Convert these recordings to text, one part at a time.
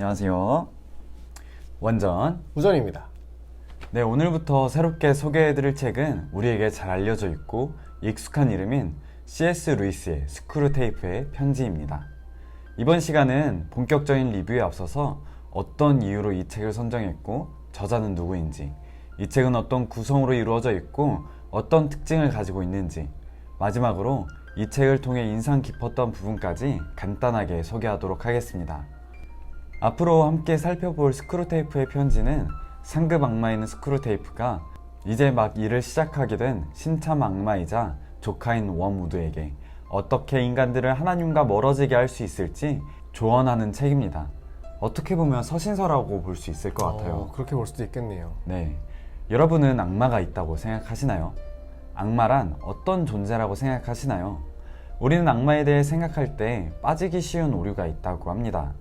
안녕하세요. 원전 우전입니다. 네, 오늘부터 새롭게 소개해드릴 책은 우리에게 잘 알려져 있고 익숙한 이름인 C.S. 루이스의 스크루테이프의 편지입니다. 이번 시간은 본격적인 리뷰에 앞서서 어떤 이유로 이 책을 선정했고 저자는 누구인지, 이 책은 어떤 구성으로 이루어져 있고 어떤 특징을 가지고 있는지, 마지막으로 이 책을 통해 인상 깊었던 부분까지 간단하게 소개하도록 하겠습니다. 앞으로 함께 살펴볼 스크루테이프의 편지는 상급 악마인 스크루테이프가 이제 막 일을 시작하게 된 신참 악마이자 조카인 웜우드에게 어떻게 인간들을 하나님과 멀어지게 할 수 있을지 조언하는 책입니다. 어떻게 보면 서신서라고 볼 수 있을 것 같아요. 그렇게 볼 수도 있겠네요. 네, 여러분은 악마가 있다고 생각하시나요? 악마란 어떤 존재라고 생각하시나요? 우리는 악마에 대해 생각할 때 빠지기 쉬운 오류가 있다고 합니다.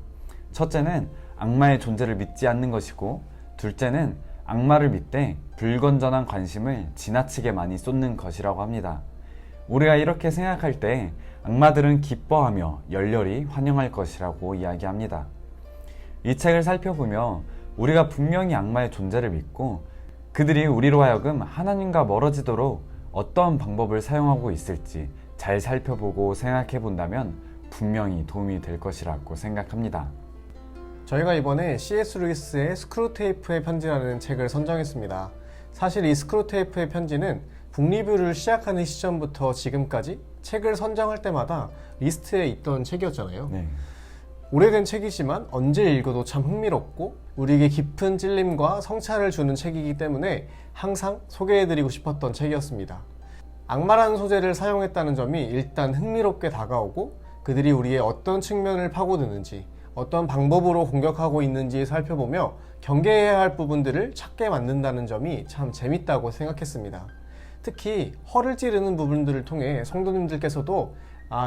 첫째는 악마의 존재를 믿지 않는 것이고, 둘째는 악마를 믿되 불건전한 관심을 지나치게 많이 쏟는 것이라고 합니다. 우리가 이렇게 생각할 때 악마들은 기뻐하며 열렬히 환영할 것이라고 이야기합니다. 이 책을 살펴보며 우리가 분명히 악마의 존재를 믿고 그들이 우리로 하여금 하나님과 멀어지도록 어떤 방법을 사용하고 있을지 잘 살펴보고 생각해 본다면 분명히 도움이 될 것이라고 생각합니다. 저희가 이번에 C.S. 루이스의 스크루테이프의 편지라는 책을 선정했습니다. 사실 이 스크루테이프의 편지는 북리뷰를 시작하는 시점부터 지금까지 책을 선정할 때마다 리스트에 있던 책이었잖아요. 네. 오래된 책이지만 언제 읽어도 참 흥미롭고 우리에게 깊은 찔림과 성찰을 주는 책이기 때문에 항상 소개해드리고 싶었던 책이었습니다. 악마라는 소재를 사용했다는 점이 일단 흥미롭게 다가오고 그들이 우리의 어떤 측면을 파고드는지, 어떤 방법으로 공격하고 있는지 살펴보며 경계해야 할 부분들을 찾게 만든다는 점이 참 재밌다고 생각했습니다. 특히 허를 찌르는 부분들을 통해 성도님들께서도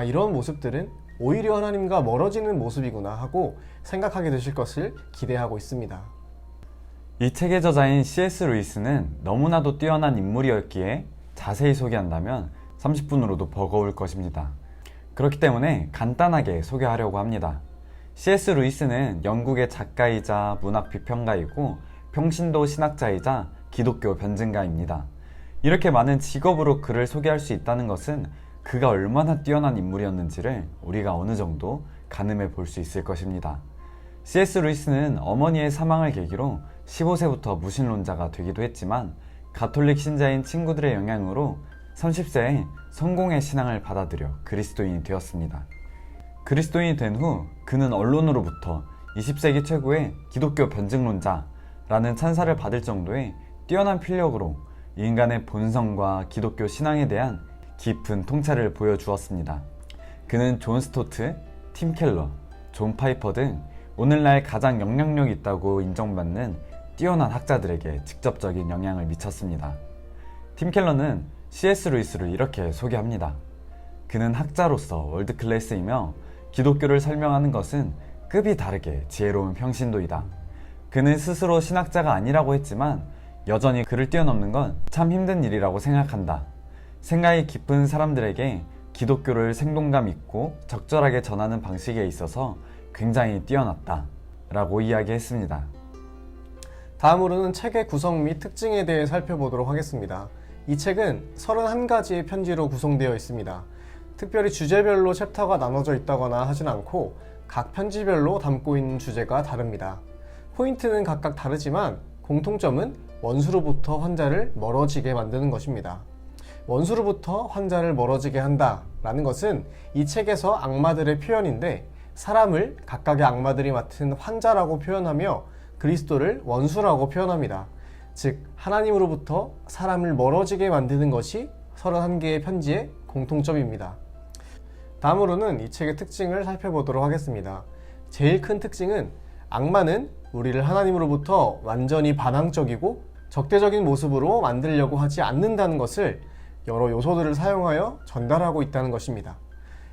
이런 모습들은 오히려 하나님과 멀어지는 모습이구나 하고 생각하게 되실 것을 기대하고 있습니다. 이 책의 저자인 C.S. 루이스는 너무나도 뛰어난 인물이었기에 자세히 소개한다면 30분으로도 버거울 것입니다. 그렇기 때문에 간단하게 소개하려고 합니다. C.S. 루이스는 영국의 작가이자 문학 비평가이고 평신도 신학자이자 기독교 변증가입니다. 이렇게 많은 직업으로 그를 소개할 수 있다는 것은 그가 얼마나 뛰어난 인물이었는지를 우리가 어느 정도 가늠해 볼 수 있을 것입니다. C.S. 루이스는 어머니의 사망을 계기로 15세부터 무신론자가 되기도 했지만 가톨릭 신자인 친구들의 영향으로 30세에 성공의 신앙을 받아들여 그리스도인이 되었습니다. 그리스도인이 된 후 그는 언론으로부터 20세기 최고의 기독교 변증론자라는 찬사를 받을 정도의 뛰어난 필력으로 인간의 본성과 기독교 신앙에 대한 깊은 통찰을 보여주었습니다. 그는 존 스토트, 팀 켈러, 존 파이퍼 등 오늘날 가장 영향력 있다고 인정받는 뛰어난 학자들에게 직접적인 영향을 미쳤습니다. 팀 켈러는 C.S. 루이스를 이렇게 소개합니다. 그는 학자로서 월드클래스이며 기독교를 설명하는 것은 급이 다르게 지혜로운 평신도이다. 그는 스스로 신학자가 아니라고 했지만 여전히 그를 뛰어넘는 건 참 힘든 일이라고 생각한다. 생각이 깊은 사람들에게 기독교를 생동감 있고 적절하게 전하는 방식에 있어서 굉장히 뛰어났다 라고 이야기했습니다. 다음으로는 책의 구성 및 특징에 대해 살펴보도록 하겠습니다. 이 책은 31가지의 편지로 구성되어 있습니다. 특별히 주제별로 챕터가 나눠져 있다거나 하진 않고 각 편지별로 담고 있는 주제가 다릅니다. 포인트는 각각 다르지만 공통점은 원수로부터 환자를 멀어지게 만드는 것입니다. 원수로부터 환자를 멀어지게 한다 라는 것은 이 책에서 악마들의 표현인데, 사람을 각각의 악마들이 맡은 환자라고 표현하며 그리스도를 원수라고 표현합니다. 즉 하나님으로부터 사람을 멀어지게 만드는 것이 31개의 편지의 공통점입니다. 다음으로는 이 책의 특징을 살펴보도록 하겠습니다. 제일 큰 특징은 악마는 우리를 하나님으로부터 완전히 반항적이고 적대적인 모습으로 만들려고 하지 않는다는 것을 여러 요소들을 사용하여 전달하고 있다는 것입니다.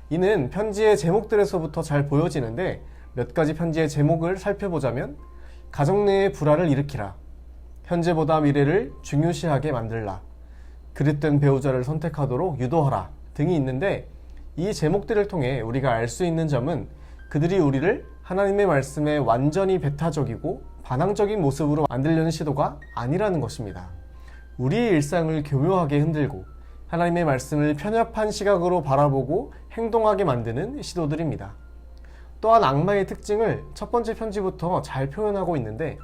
이는 편지의 제목들에서부터 잘 보여지는데, 몇 가지 편지의 제목을 살펴보자면 가정 내의 불화를 일으키라, 현재보다 미래를 중요시하게 만들라, 그릇된 배우자를 선택하도록 유도하라 등이 있는데, 이 제목들을 통해 우리가 알 수 있는 점은 그들이 우리를 하나님의 말씀에 완전히 배타적이고 반항적인 모습으로 만들려는 시도가 아니라는 것입니다. 우리의 일상을 교묘하게 흔들고 하나님의 말씀을 편협한 시각으로 바라보고 행동하게 만드는 시도들입니다. 또한 악마의 특징을 첫 번째 편지부터 잘 표현하고 있는데,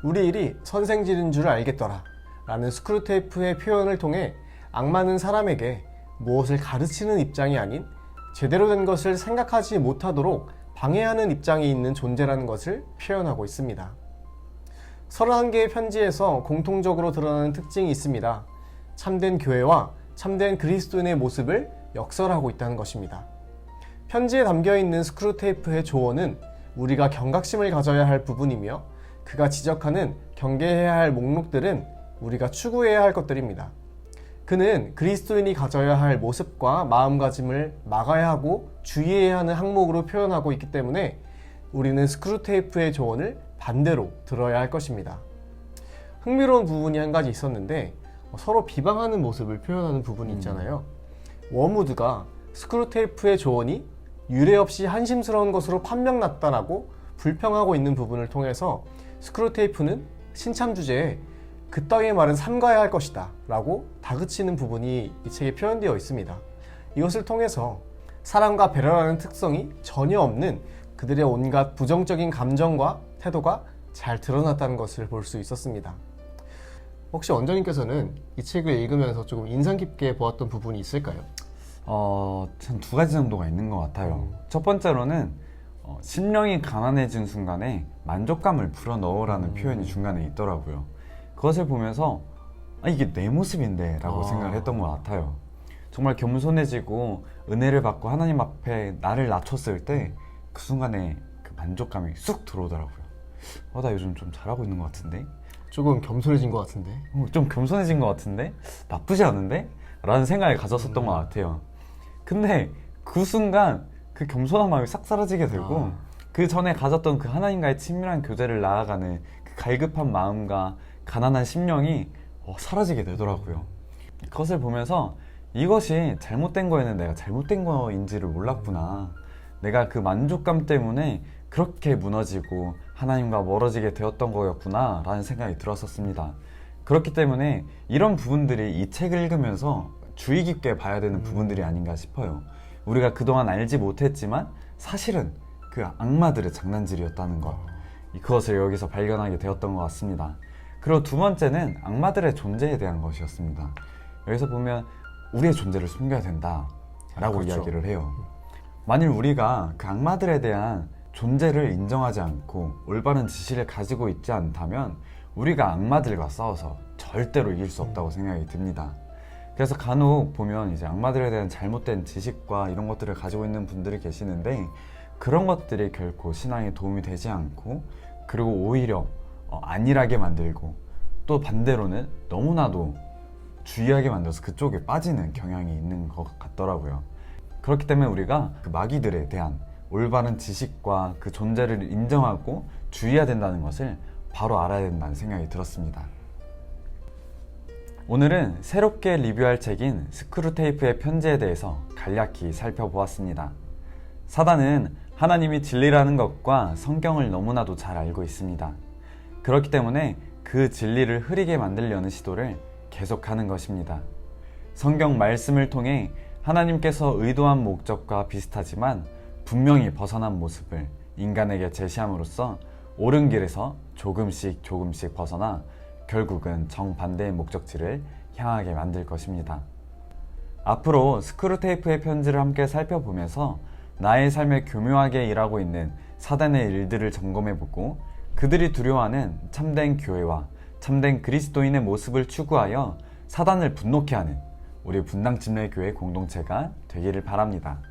우리 일이 선생질인 줄 알겠더라 라는 스크루테이프의 표현을 통해 악마는 사람에게 무엇을 가르치는 입장이 아닌 제대로 된 것을 생각하지 못하도록 방해하는 입장에 있는 존재라는 것을 표현하고 있습니다. 31개의 편지에서 공통적으로 드러나는 특징이 있습니다. 참된 교회와 참된 그리스도인의 모습을 역설하고 있다는 것입니다. 편지에 담겨있는 스크루테이프의 조언은 우리가 경각심을 가져야 할 부분이며, 그가 지적하는 경계해야 할 목록들은 우리가 추구해야 할 것들입니다. 그는 그리스도인이 가져야 할 모습과 마음가짐을 막아야 하고 주의해야 하는 항목으로 표현하고 있기 때문에 우리는 스크루테이프의 조언을 반대로 들어야 할 것입니다. 흥미로운 부분이 한 가지 있었는데, 서로 비방하는 모습을 표현하는 부분이 있잖아요. 워무드가 스크루테이프의 조언이 유례 없이 한심스러운 것으로 판명났다라고 불평하고 있는 부분을 통해서 스크루테이프는 신참 주제에 그따위의 말은 삼가야 할 것이다 라고 다그치는 부분이 이 책에 표현되어 있습니다. 이것을 통해서 사랑과 배려라는 특성이 전혀 없는 그들의 온갖 부정적인 감정과 태도가 잘 드러났다는 것을 볼 수 있었습니다. 혹시 원장님께서는 이 책을 읽으면서 조금 인상 깊게 보았던 부분이 있을까요? 전 두 가지 정도가 있는 것 같아요. 첫 번째로는 심령이 가난해진 순간에 만족감을 불어넣으라는 표현이 중간에 있더라고요. 그것을 보면서 이게 내 모습인데 라고 생각을 했던 것 같아요. 정말 겸손해지고 은혜를 받고 하나님 앞에 나를 낮췄을 때 그 순간에 그 만족감이 쑥 들어오더라고요. 나 요즘 좀 잘하고 있는 것 같은데? 조금 겸손해진 것 같은데? 좀 겸손해진 것 같은데? 나쁘지 않은데? 라는 생각을 가졌었던 것 같아요. 근데 그 순간 그 겸손한 마음이 싹 사라지게 되고 그 전에 가졌던 그 하나님과의 친밀한 교제를 나아가는 그 갈급한 마음과 가난한 심령이 사라지게 되더라고요. 그것을 보면서 이것이 잘못된 거에는 내가 잘못된 거인지를 몰랐구나. 내가 그 만족감 때문에 그렇게 무너지고 하나님과 멀어지게 되었던 거였구나 라는 생각이 들었었습니다. 그렇기 때문에 이런 부분들이 이 책을 읽으면서 주의 깊게 봐야 되는 부분들이 아닌가 싶어요. 우리가 그동안 알지 못했지만 사실은 그 악마들의 장난질이었다는 것, 그것을 여기서 발견하게 되었던 것 같습니다. 그리고 두 번째는 악마들의 존재에 대한 것이었습니다. 여기서 보면 우리의 존재를 숨겨야 된다 라고 그렇죠. 이야기를 해요. 만일 우리가 그 악마들에 대한 존재를 인정하지 않고 올바른 지식을 가지고 있지 않다면 우리가 악마들과 싸워서 절대로 이길 수 없다고 생각이 듭니다. 그래서 간혹 보면 이제 악마들에 대한 잘못된 지식과 이런 것들을 가지고 있는 분들이 계시는데, 그런 것들이 결코 신앙에 도움이 되지 않고, 그리고 오히려 안일하게 만들고, 또 반대로는 너무나도 주의하게 만들어서 그쪽에 빠지는 경향이 있는 것 같더라고요. 그렇기 때문에 우리가 그 마귀들에 대한 올바른 지식과 그 존재를 인정하고 주의해야 된다는 것을 바로 알아야 된다는 생각이 들었습니다. 오늘은 새롭게 리뷰할 책인 스크루테이프의 편지에 대해서 간략히 살펴보았습니다. 사단은 하나님이 진리라는 것과 성경을 너무나도 잘 알고 있습니다. 그렇기 때문에 그 진리를 흐리게 만들려는 시도를 계속하는 것입니다. 성경 말씀을 통해 하나님께서 의도한 목적과 비슷하지만 분명히 벗어난 모습을 인간에게 제시함으로써 옳은 길에서 조금씩 벗어나 결국은 정반대의 목적지를 향하게 만들 것입니다. 앞으로 스크루테이프의 편지를 함께 살펴보면서 나의 삶에 교묘하게 일하고 있는 사단의 일들을 점검해보고 그들이 두려워하는 참된 교회와 참된 그리스도인의 모습을 추구하여 사단을 분노케 하는 우리 분당침례교회 공동체가 되기를 바랍니다.